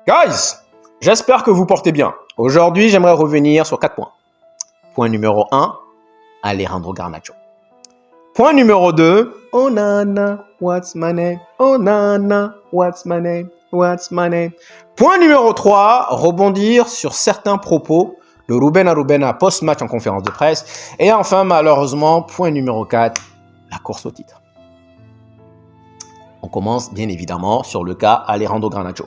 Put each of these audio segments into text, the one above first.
Guys, j'espère que vous portez bien. Aujourd'hui, j'aimerais revenir sur 4 points. Point numéro 1, Alejandro Garnacho. Point numéro 2, oh nana, what's my name? Oh nana, what's my name? What's my name? Point numéro 3, rebondir sur certains propos de Ruben Arubena post-match en conférence de presse. Et enfin, malheureusement, point numéro 4, la course au titre. On commence bien évidemment sur le cas Alejandro Garnacho.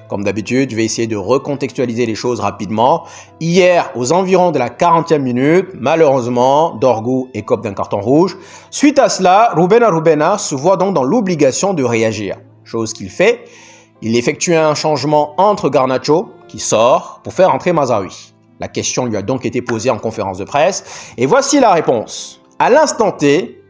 Comme d'habitude, je vais essayer de recontextualiser les choses rapidement. Hier, aux environs de la 40e minute, malheureusement, Dorgu écope d'un carton rouge. Suite à cela, Ruben Arubena se voit donc dans l'obligation de réagir. Chose qu'il fait, il effectue un changement entre Garnacho, qui sort, pour faire entrer Mazraoui. La question lui a donc été posée en conférence de presse. Et voici la réponse. À l'instant T,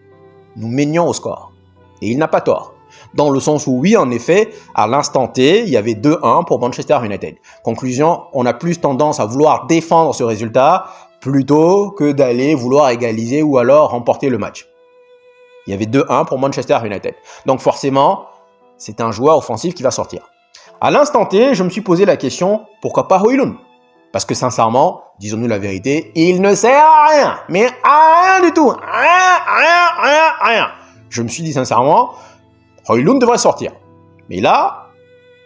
nous menions au score. Et il n'a pas tort. Dans le sens où oui, en effet, à l'instant T, il y avait 2-1 pour Manchester United. Conclusion, on a plus tendance à vouloir défendre ce résultat plutôt que d'aller vouloir égaliser ou alors remporter le match. Il y avait 2-1 pour Manchester United. Donc forcément, c'est un joueur offensif qui va sortir. À l'instant T, je me suis posé la question, pourquoi pas Højlund? Parce que sincèrement, disons-nous la vérité, il ne sert à rien. Mais à rien du tout. Rien. Je me suis dit sincèrement, Højlund devrait sortir. Mais là,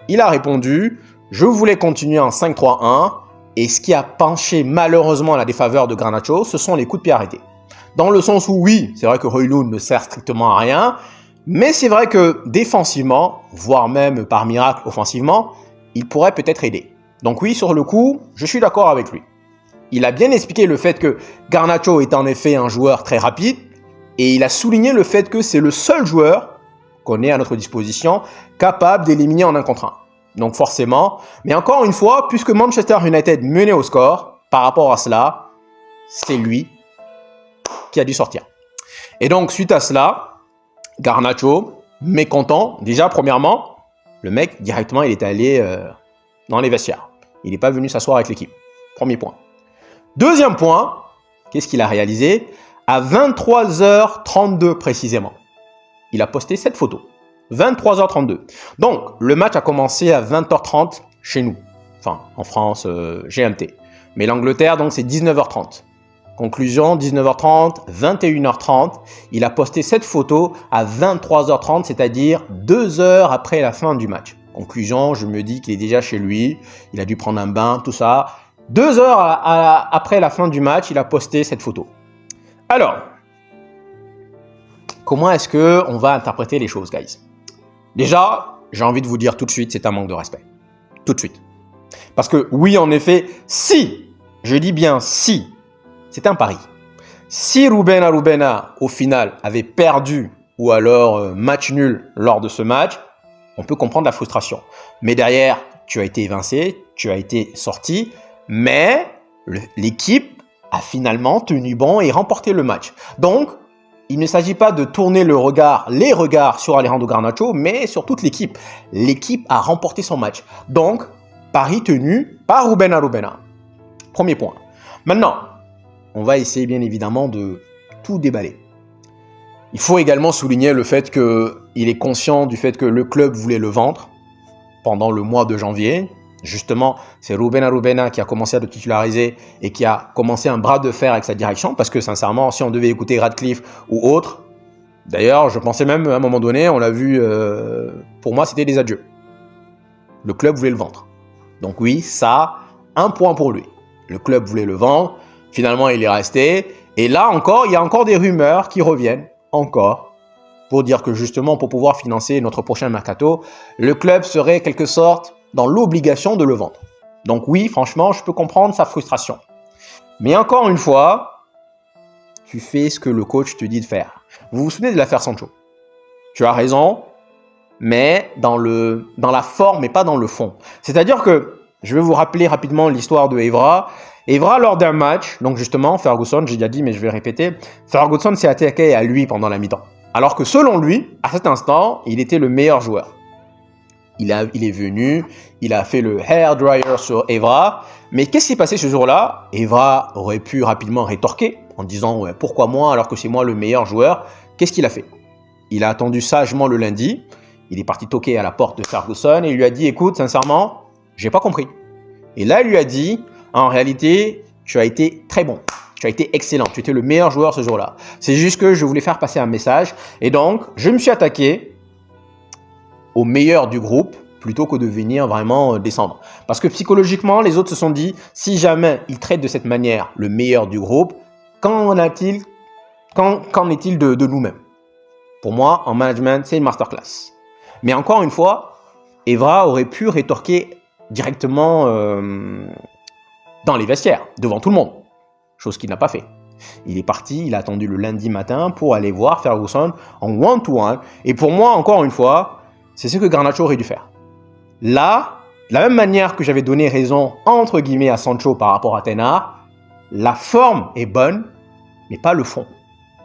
il a répondu, je voulais continuer en 5-3-1 et ce qui a penché malheureusement à la défaveur de Garnacho, ce sont les coups de pied arrêtés. Dans le sens où oui, c'est vrai que Højlund ne sert strictement à rien, mais c'est vrai que défensivement, voire même par miracle offensivement, il pourrait peut-être aider. Donc oui, sur le coup, je suis d'accord avec lui. Il a bien expliqué le fait que Garnacho est en effet un joueur très rapide et il a souligné le fait que c'est le seul joueur qu'on ait à notre disposition, capable d'éliminer en 1 contre 1. Donc forcément, mais encore une fois, puisque Manchester United menait au score, par rapport à cela, c'est lui qui a dû sortir. Et donc, suite à cela, Garnacho, mécontent, déjà, premièrement, le mec, directement, il est allé dans les vestiaires. Il n'est pas venu s'asseoir avec l'équipe. Premier point. Deuxième point, qu'est-ce qu'il a réalisé? À 23h32 précisément, il a posté cette photo. 23h32. Donc, le match a commencé à 20h30 chez nous. Enfin, en France, GMT. Mais l'Angleterre, donc, c'est 19h30. Conclusion, 19h30, 21h30. Il a posté cette photo à 23h30, c'est-à-dire 2 heures après la fin du match. Conclusion, je me dis qu'il est déjà chez lui. Il a dû prendre un bain, tout ça. 2 heures après la fin du match, il a posté cette photo. Alors, comment est-ce qu'on va interpréter les choses, guys? Déjà, j'ai envie de vous dire tout de suite, c'est un manque de respect. Tout de suite. Parce que oui, en effet, si, je dis bien si, c'est un pari. Si Ruben Arubena, au final, avait perdu ou alors match nul lors de ce match, on peut comprendre la frustration. Mais derrière, tu as été évincé, tu as été sorti, mais l'équipe a finalement tenu bon et remporté le match. Donc, il ne s'agit pas de tourner les regards sur Alejandro Garnacho, mais sur toute l'équipe. L'équipe a remporté son match. Donc, pari tenu par Ruben Arubena. Premier point. Maintenant, on va essayer bien évidemment de tout déballer. Il faut également souligner le fait qu'il est conscient du fait que le club voulait le vendre pendant le mois de janvier. Justement, c'est Ruben Arubena qui a commencé à le titulariser et qui a commencé un bras de fer avec sa direction parce que sincèrement, si on devait écouter Radcliffe ou autre, d'ailleurs, je pensais même à un moment donné, on l'a vu, pour moi, c'était des adieux. Le club voulait le vendre. Donc oui, ça, un point pour lui. Le club voulait le vendre, finalement, il est resté. Et là encore, il y a encore des rumeurs qui reviennent, encore, pour dire que justement, pour pouvoir financer notre prochain mercato, le club serait quelque sorte dans l'obligation de le vendre. Donc oui, franchement, je peux comprendre sa frustration. Mais encore une fois, tu fais ce que le coach te dit de faire. Vous vous souvenez de l'affaire Sancho? Tu as raison, mais dans la forme et pas dans le fond. C'est-à-dire que, je vais vous rappeler rapidement l'histoire de Evra. Evra, lors d'un match, donc justement, Ferguson, j'ai déjà dit, mais je vais répéter, Ferguson s'est attaqué à lui pendant la mi-temps. Alors que selon lui, à cet instant, il était le meilleur joueur. Il est venu, il a fait le hair dryer sur Evra. Mais qu'est-ce qui s'est passé ce jour-là? Evra aurait pu rapidement rétorquer en disant ouais, « Pourquoi moi alors que c'est moi le meilleur joueur ?» Qu'est-ce qu'il a fait? Il a attendu sagement le lundi. Il est parti toquer à la porte de Ferguson et il lui a dit « Écoute, sincèrement, J'ai pas compris. Et là, il lui a dit, en réalité, tu as été très bon. Tu as été excellent. Tu étais le meilleur joueur ce jour-là. C'est juste que je voulais faire passer un message. Et donc, je me suis attaqué au meilleur du groupe plutôt que de venir vraiment descendre. Parce que psychologiquement, les autres se sont dit, si jamais ils traitent de cette manière le meilleur du groupe, qu'en est-il de nous-mêmes? Pour moi, en management, c'est une masterclass. Mais encore une fois, Evra aurait pu rétorquer directement dans les vestiaires, devant tout le monde. Chose qu'il n'a pas fait. Il est parti, il a attendu le lundi matin pour aller voir Ferguson en one-to-one. Et pour moi, encore une fois, c'est ce que Garnacho aurait dû faire. Là, de la même manière que j'avais donné raison, entre guillemets, à Sancho par rapport à Tenar, la forme est bonne, mais pas le fond.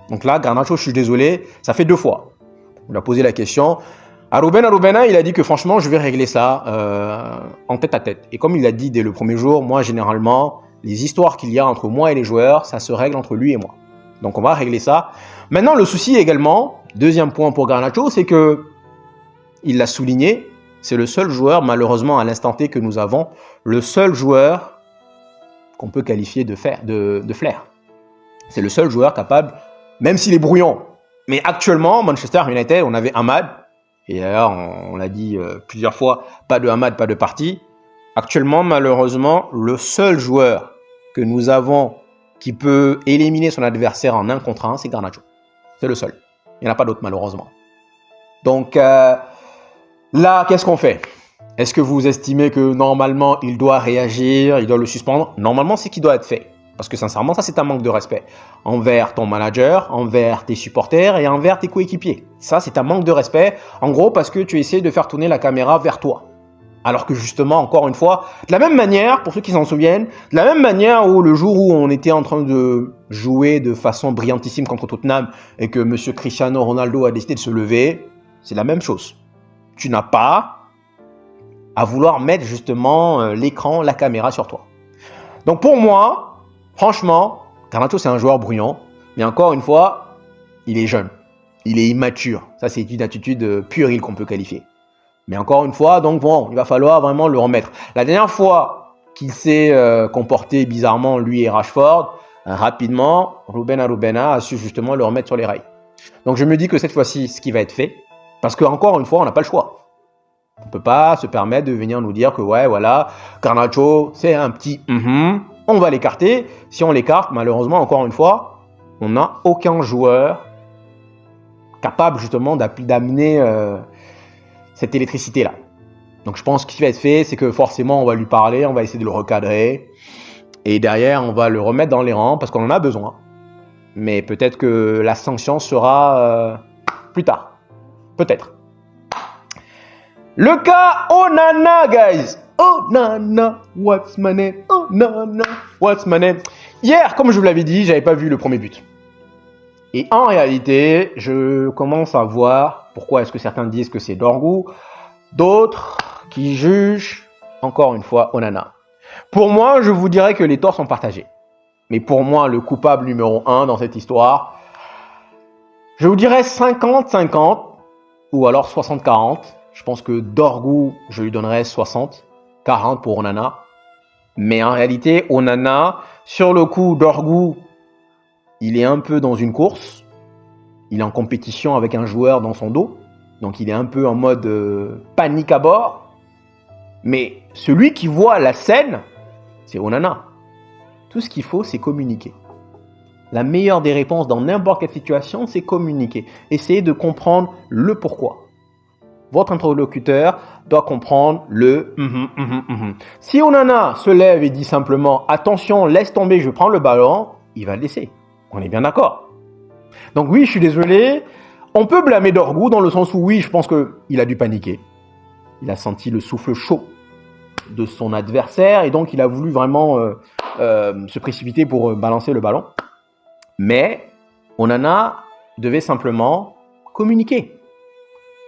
Donc là, Garnacho, je suis désolé, ça fait 2 fois. On lui a posé la question. Arubena, il a dit que franchement, je vais régler ça en tête à tête. Et comme il l'a dit dès le premier jour, moi, généralement, les histoires qu'il y a entre moi et les joueurs, ça se règle entre lui et moi. Donc on va régler ça. Maintenant, le souci également, deuxième point pour Garnacho, c'est que, il l'a souligné, c'est le seul joueur, malheureusement, à l'instant T que nous avons, le seul joueur qu'on peut qualifier de flair. C'est le seul joueur capable, même s'il est brouillon. Mais actuellement, Manchester United, on avait Ahmad, et d'ailleurs, on l'a dit plusieurs fois, pas de Ahmad, pas de parti. Actuellement, malheureusement, le seul joueur que nous avons qui peut éliminer son adversaire en 1 contre 1, c'est Garnacho. C'est le seul. Il n'y en a pas d'autre, malheureusement. Donc, là, qu'est-ce qu'on fait? Est-ce que vous estimez que normalement, il doit réagir, il doit le suspendre? Normalement, c'est ce qui doit être fait. Parce que sincèrement, ça, c'est un manque de respect envers ton manager, envers tes supporters et envers tes coéquipiers. Ça, c'est un manque de respect, en gros, parce que tu essaies de faire tourner la caméra vers toi. Alors que justement, encore une fois, de la même manière, pour ceux qui s'en souviennent, de la même manière où le jour où on était en train de jouer de façon brillantissime contre Tottenham et que M. Cristiano Ronaldo a décidé de se lever, c'est la même chose. Tu n'as pas à vouloir mettre justement l'écran, la caméra sur toi. Donc pour moi, franchement, Garnacho c'est un joueur brouillon, mais encore une fois, il est jeune, il est immature. Ça c'est une attitude puérile qu'on peut qualifier. Mais encore une fois, donc bon, il va falloir vraiment le remettre. La dernière fois qu'il s'est comporté bizarrement, lui et Rashford, rapidement, Ruben Arubena a su justement le remettre sur les rails. Donc je me dis que cette fois-ci, ce qui va être fait, parce qu'encore une fois, on n'a pas le choix. On ne peut pas se permettre de venir nous dire que ouais, voilà, Garnacho, c'est un petit on va l'écarter. Si on l'écarte, malheureusement, encore une fois, on n'a aucun joueur capable justement d'amener cette électricité-là. Donc je pense que ce qui va être fait, c'est que forcément, on va lui parler, on va essayer de le recadrer. Et derrière, on va le remettre dans les rangs parce qu'on en a besoin. Mais peut-être que la sanction sera plus tard. Peut-être. Le cas Onana, guys. Onana, what's my name? Onana, what's my name? Hier, comme je vous l'avais dit, j'avais pas vu le premier but. Et en réalité, je commence à voir pourquoi est-ce que certains disent que c'est Dorgu, d'autres qui jugent, encore une fois, Onana. Pour moi, je vous dirais que les torts sont partagés. Mais pour moi, le coupable numéro 1 dans cette histoire, je vous dirais 50-50 ou alors 60-40. Je pense que Dorgu, je lui donnerais 60, 40 pour Onana. Mais en réalité, Onana, sur le coup, Dorgu, il est un peu dans une course. Il est en compétition avec un joueur dans son dos. Donc il est un peu en mode panique à bord. Mais celui qui voit la scène, c'est Onana. Tout ce qu'il faut, c'est communiquer. La meilleure des réponses dans n'importe quelle situation, c'est communiquer. Essayez de comprendre le pourquoi. Votre interlocuteur doit comprendre le Si Onana se lève et dit simplement « Attention, laisse tomber, je prends le ballon », il va le laisser. On est bien d'accord. Donc oui, je suis désolé. On peut blâmer Dorgu dans le sens où oui, je pense qu'il a dû paniquer. Il a senti le souffle chaud de son adversaire et donc il a voulu vraiment se précipiter pour balancer le ballon. Mais Onana devait simplement communiquer.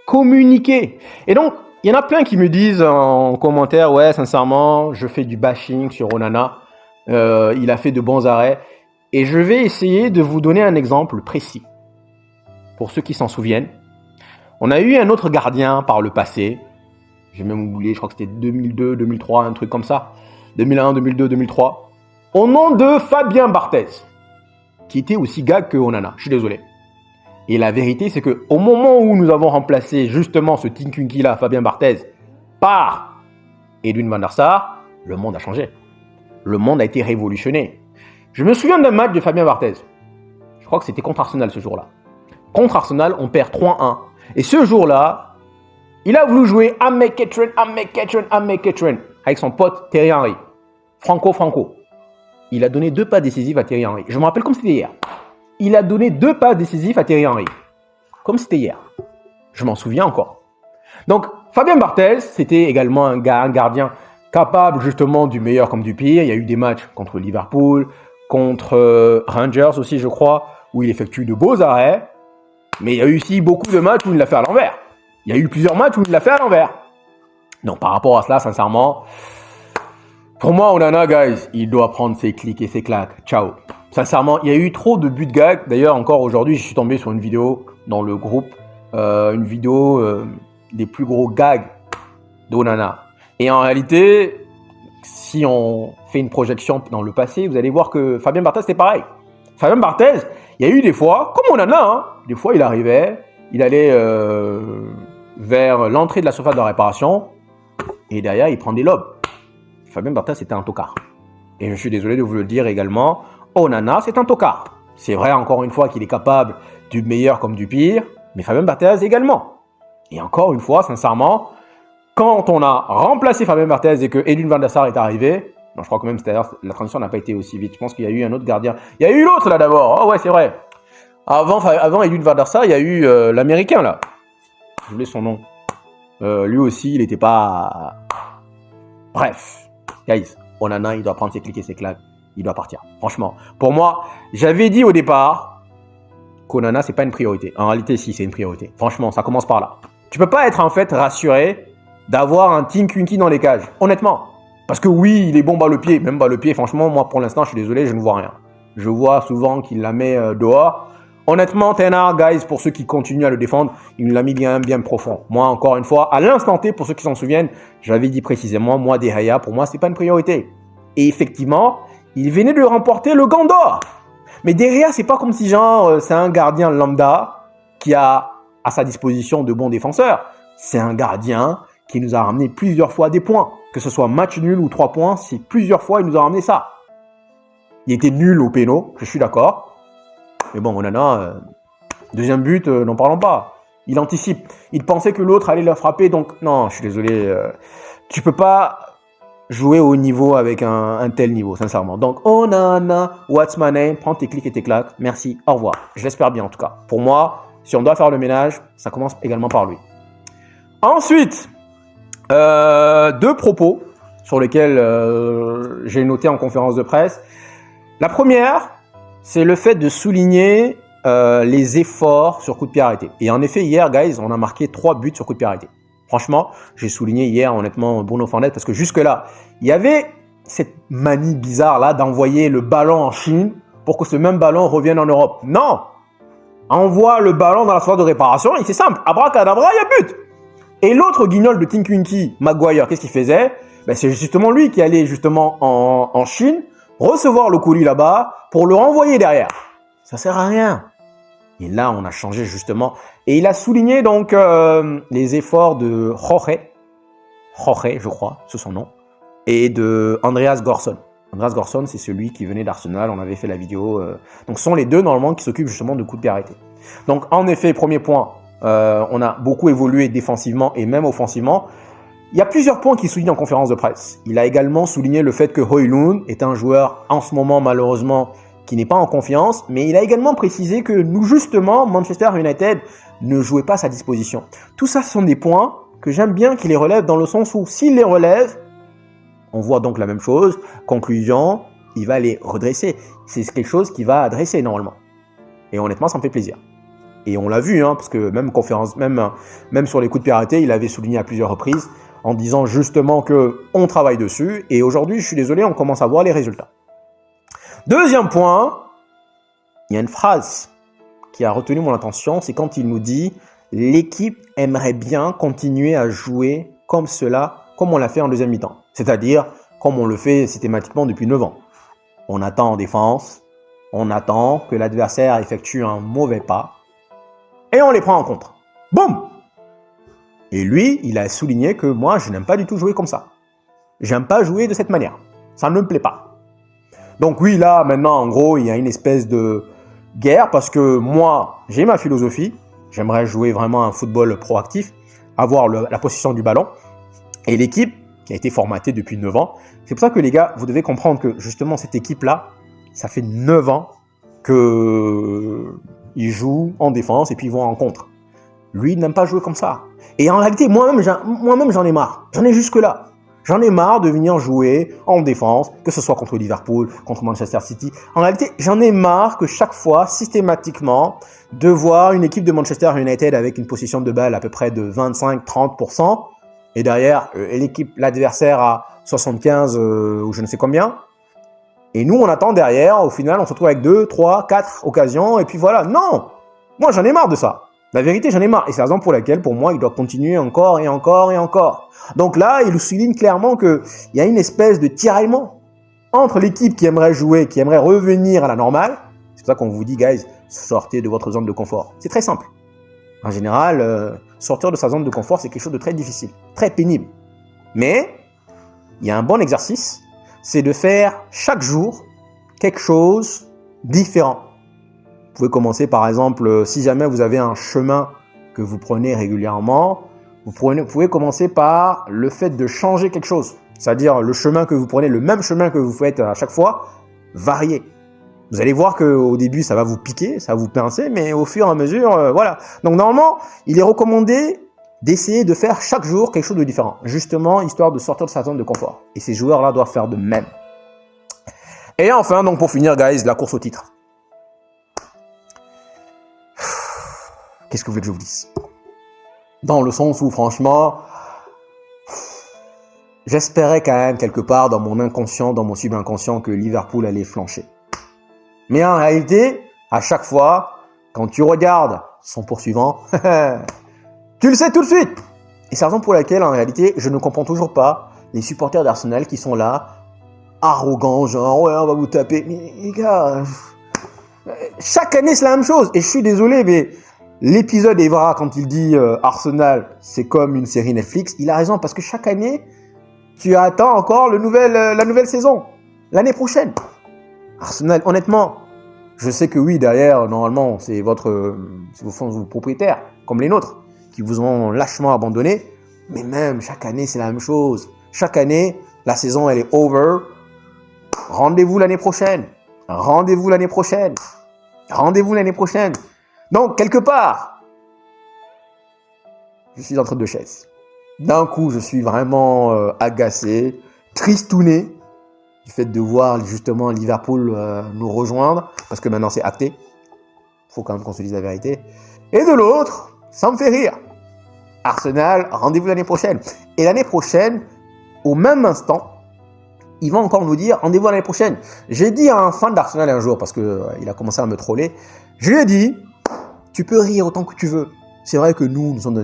Communiquer. Et donc, il y en a plein qui me disent en commentaire, ouais, sincèrement, je fais du bashing sur Onana. Il a fait de bons arrêts. Et je vais essayer de vous donner un exemple précis. Pour ceux qui s'en souviennent, on a eu un autre gardien par le passé J'ai même oublié, je crois que c'était 2002, 2003, un truc comme ça. 2001, 2002, 2003. Au nom de Fabien Barthez, qui était aussi gag que Onana. Je suis désolé. Et la vérité, c'est qu'au moment où nous avons remplacé justement ce Tinkunki là, Fabien Barthez, par Edwin van der Sar, le monde a changé. Le monde a été révolutionné. Je me souviens d'un match de Fabien Barthez. Je crois que c'était contre Arsenal ce jour-là. Contre Arsenal, on perd 3-1. Et ce jour-là, il a voulu jouer Ameketren avec son pote Thierry Henry. Franco. Il a donné 2 passes décisives à Thierry Henry. Je me rappelle comme c'était hier. Il a donné 2 passes décisives à Thierry Henry. Comme c'était hier. Je m'en souviens encore. Donc, Fabien Barthez, c'était également un gardien capable justement du meilleur comme du pire. Il y a eu des matchs contre Liverpool, contre Rangers aussi, je crois, où il effectue de beaux arrêts. Mais il y a eu aussi beaucoup de matchs où il l'a fait à l'envers. Il y a eu plusieurs matchs où il l'a fait à l'envers. Donc, par rapport à cela, sincèrement, pour moi, Onana, guys, il doit prendre ses clics et ses claques. Ciao. Sincèrement, il y a eu trop de buts gag. D'ailleurs, encore aujourd'hui, je suis tombé sur une vidéo dans le groupe, une vidéo des plus gros gags d'Onana. Et en réalité, si on fait une projection dans le passé, vous allez voir que Fabien Barthez, c'était pareil. Fabien Barthez, il y a eu des fois, comme Onana, hein, des fois il arrivait, il allait vers l'entrée de la surface de réparation et derrière, il prend des lobes. Fabien Barthez, c'était un tocard. Et je suis désolé de vous le dire également, Onana, c'est un tocard. C'est vrai, encore une fois, qu'il est capable du meilleur comme du pire, mais Fabien Barthez également. Et encore une fois, sincèrement, quand on a remplacé Fabien Barthez et que Edwin van der Sar est arrivé, non, je crois que même d'ailleurs la transition n'a pas été aussi vite. Je pense qu'il y a eu un autre gardien. Il y a eu l'autre là d'abord. Oh ouais, c'est vrai. Avant Edwin van der Sar, il y a eu l'américain là. Je voulais son nom. Lui aussi, il n'était pas. Bref, guys, Onana, il doit prendre ses clics et ses claques. Il doit partir. Franchement, pour moi, j'avais dit au départ qu'Onana, c'est pas une priorité. En réalité, si, c'est une priorité. Franchement, ça commence par là. Tu peux pas être en fait rassuré d'avoir un Tinkunki dans les cages. Honnêtement. Parce que oui, il est bon bas le pied. Même bas le pied, franchement, moi pour l'instant, je suis désolé, je ne vois rien. Je vois souvent qu'il la met dehors. Honnêtement, Ten Hag, guys, pour ceux qui continuent à le défendre, il l'a mis bien profond. Moi, encore une fois, à l'instant T, pour ceux qui s'en souviennent, j'avais dit précisément, moi, De Gea, pour moi, c'est pas une priorité. Et effectivement, il venait de remporter le Gant d'Or. Mais De Gea, c'est pas comme si genre, c'est un gardien lambda qui a à sa disposition de bons défenseurs. C'est un gardien qui nous a ramené plusieurs fois des points. Que ce soit match nul ou 3 points, c'est plusieurs fois il nous a ramené ça. Il était nul au péno, je suis d'accord. Mais bon, Onana, deuxième but, n'en parlons pas. Il anticipe. Il pensait que l'autre allait le frapper, donc non, je suis désolé. Tu peux pas jouer au niveau avec un tel niveau, sincèrement. Donc, Onana, what's my name? Prends tes clics et tes claques. Merci, au revoir. Je l'espère bien en tout cas. Pour moi, si on doit faire le ménage, ça commence également par lui. Ensuite, 2 propos sur lesquels j'ai noté en conférence de presse. La première, c'est le fait de souligner les efforts sur coup de pied arrêté. Et en effet, hier, guys, on a marqué 3 buts sur coup de pied arrêté. Franchement, j'ai souligné hier, honnêtement, Bruno Fernandes, parce que jusque-là, il y avait cette manie bizarre-là d'envoyer le ballon en Chine pour que ce même ballon revienne en Europe. Non! Envoie le ballon dans la surface de réparation et c'est simple. Abracadabra, il y a but! Et l'autre guignol de Tinkunki, Maguire, qu'est-ce qu'il faisait? Ben, c'est justement lui qui allait justement en Chine recevoir le colis là-bas pour le renvoyer derrière. Ça sert à rien. Et là, on a changé justement. Et il a souligné donc les efforts de Jorge, je crois, c'est son nom, et de Andreas Gorsson. Andreas Gorsson, c'est celui qui venait d'Arsenal, on avait fait la vidéo. Donc, ce sont les deux normalement qui s'occupent justement de coups de pied arrêtés. Donc, en effet, premier point, on a beaucoup évolué défensivement et même offensivement. Il y a plusieurs points qu'il souligne en conférence de presse. Il a également souligné le fait que Højlund est un joueur en ce moment malheureusement qui n'est pas en confiance, mais il a également précisé que nous justement, Manchester United ne jouait pas à sa disposition. Tout ça, ce sont des points que j'aime bien qu'il les relève dans le sens où s'il les relève, on voit donc la même chose. Conclusion, il va les redresser. C'est quelque chose qu'il va adresser normalement. Et honnêtement, ça me fait plaisir. Et on l'a vu, hein, parce que même sur les coups de pied arrêtés, il avait souligné à plusieurs reprises en disant justement qu'on travaille dessus. Et aujourd'hui, je suis désolé, on commence à voir les résultats. Deuxième point, il y a une phrase qui a retenu mon attention, c'est quand il nous dit « L'équipe aimerait bien continuer à jouer comme on l'a fait en deuxième mi-temps. C'est-à-dire comme on le fait systématiquement depuis 9 ans. On attend en défense, on attend que l'adversaire effectue un mauvais pas et on les prend en contre. Boum! Et lui, il a souligné que moi, je n'aime pas du tout jouer comme ça. J'aime pas jouer de cette manière. Ça ne me plaît pas. Donc oui, là, maintenant, en gros, il y a une espèce de guerre parce que moi, j'ai ma philosophie. J'aimerais jouer vraiment un football proactif, avoir la possession du ballon. Et l'équipe, qui a été formatée depuis 9 ans, c'est pour ça que les gars, vous devez comprendre que justement, cette équipe-là, ça fait 9 ans qu'ils jouent en défense et puis ils vont en contre. Lui, il n'aime pas jouer comme ça. Et en réalité, moi-même, j'en ai marre. J'en ai jusque-là. J'en ai marre de venir jouer en défense, que ce soit contre Liverpool, contre Manchester City. En réalité, j'en ai marre que chaque fois, systématiquement, de voir une équipe de Manchester United avec une possession de balle à peu près de 25-30%, et derrière, l'adversaire à 75 ou je ne sais combien. Et nous, on attend derrière, au final, on se retrouve avec 2, 3, 4 occasions, et puis voilà. Non! Moi, j'en ai marre de ça. La vérité, j'en ai marre. Et c'est la raison pour laquelle, pour moi, il doit continuer encore et encore et encore. Donc là, il souligne clairement qu'il y a une espèce de tiraillement entre l'équipe qui aimerait jouer, qui aimerait revenir à la normale. C'est pour ça qu'on vous dit, guys, sortez de votre zone de confort. C'est très simple. En général, sortir de sa zone de confort, c'est quelque chose de très difficile, très pénible. Mais il y a un bon exercice, c'est de faire chaque jour quelque chose de différent. Vous pouvez commencer par exemple, si jamais vous avez un chemin que vous prenez régulièrement, vous pouvez commencer par le fait de changer quelque chose. C'est-à-dire le chemin que vous prenez, le même chemin que vous faites à chaque fois, varier. Vous allez voir qu'au début, ça va vous piquer, ça va vous pincer, mais au fur et à mesure, voilà. Donc normalement, il est recommandé d'essayer de faire chaque jour quelque chose de différent, justement, histoire de sortir de sa zone de confort. Et ces joueurs-là doivent faire de même. Et enfin, donc pour finir, guys, la course au titre. Qu'est-ce que vous voulez que je vous dise? Dans le sens où, franchement, j'espérais quand même quelque part dans mon inconscient, dans mon subinconscient, que Liverpool allait flancher. Mais en réalité, à chaque fois, quand tu regardes son poursuivant, tu le sais tout de suite. Et c'est la raison pour laquelle, en réalité, je ne comprends toujours pas les supporters d'Arsenal qui sont là, arrogants, genre, ouais, on va vous taper. Mais les gars, chaque année, c'est la même chose. Et je suis désolé, mais l'épisode Evra, quand il dit Arsenal, c'est comme une série Netflix, il a raison, parce que chaque année, tu attends encore la nouvelle saison, l'année prochaine. Arsenal, honnêtement, je sais que oui, derrière, normalement, c'est vos propriétaires, comme les nôtres, qui vous ont lâchement abandonné. Mais même, chaque année, c'est la même chose. Chaque année, la saison, elle est over. Rendez-vous l'année prochaine. Rendez-vous l'année prochaine. Rendez-vous l'année prochaine. Donc, quelque part, je suis entre deux chaises. D'un coup, je suis vraiment agacé, tristouné du fait de voir justement Liverpool nous rejoindre, parce que maintenant c'est acté. Il faut quand même qu'on se dise la vérité. Et de l'autre, ça me fait rire. Arsenal, rendez-vous l'année prochaine. Et l'année prochaine, au même instant, ils vont encore nous dire rendez-vous l'année prochaine. J'ai dit à un fan d'Arsenal un jour, parce qu'il a commencé à me troller, je lui ai dit, tu peux rire autant que tu veux. C'est vrai que nous sommes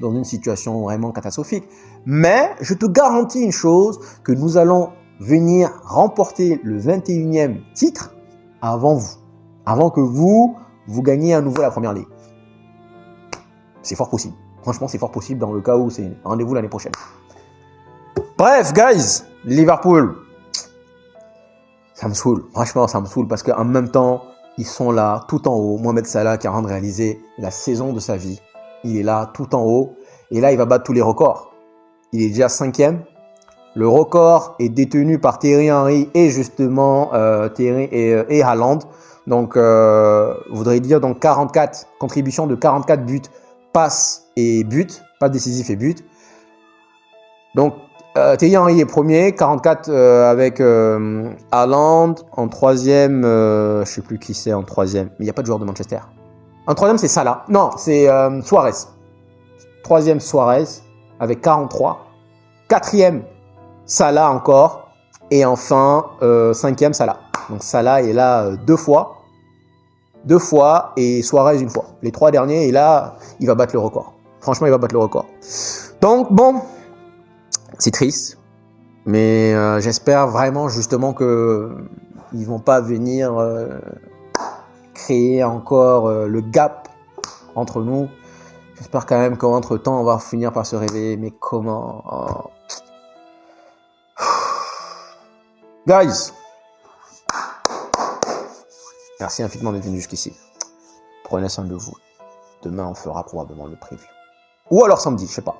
dans une situation vraiment catastrophique. Mais je te garantis une chose, que nous allons venir remporter le 21e titre avant vous. Avant que vous gagniez à nouveau la première ligue. C'est fort possible. Franchement, c'est fort possible dans le cas où c'est rendez-vous l'année prochaine. Bref, guys, Liverpool, ça me saoule. Franchement, ça me saoule parce qu'en même temps, ils sont là, tout en haut. Mohamed Salah qui est en train de réaliser la saison de sa vie. Il est là, tout en haut. Et là, il va battre tous les records. Il est déjà 5e. Le record est détenu par Thierry Henry et justement Thierry et Haaland. Donc, voudrait dire donc 44 contributions de 44 buts, passes décisifs et buts. Donc, Thierry Henry est premier, 44 avec Haaland. En troisième, je ne sais plus qui c'est en troisième, mais il n'y a pas de joueur de Manchester. En troisième, c'est Salah. Non, c'est Suarez. Troisième, Suarez avec 43. Quatrième, Salah encore. Et enfin, cinquième, Salah. Donc Salah est là deux fois et Suarez une fois. Les trois derniers, et là, il va battre le record. Franchement, il va battre le record. Donc, bon, C'est triste, mais j'espère vraiment justement que ils vont pas venir créer encore le gap entre nous. J'espère quand même qu'entre temps on va finir par se réveiller. Mais comment Guys, merci infiniment d'être venu jusqu'ici. Prenez soin de vous. Demain on fera probablement le preview. Ou alors samedi, je sais pas.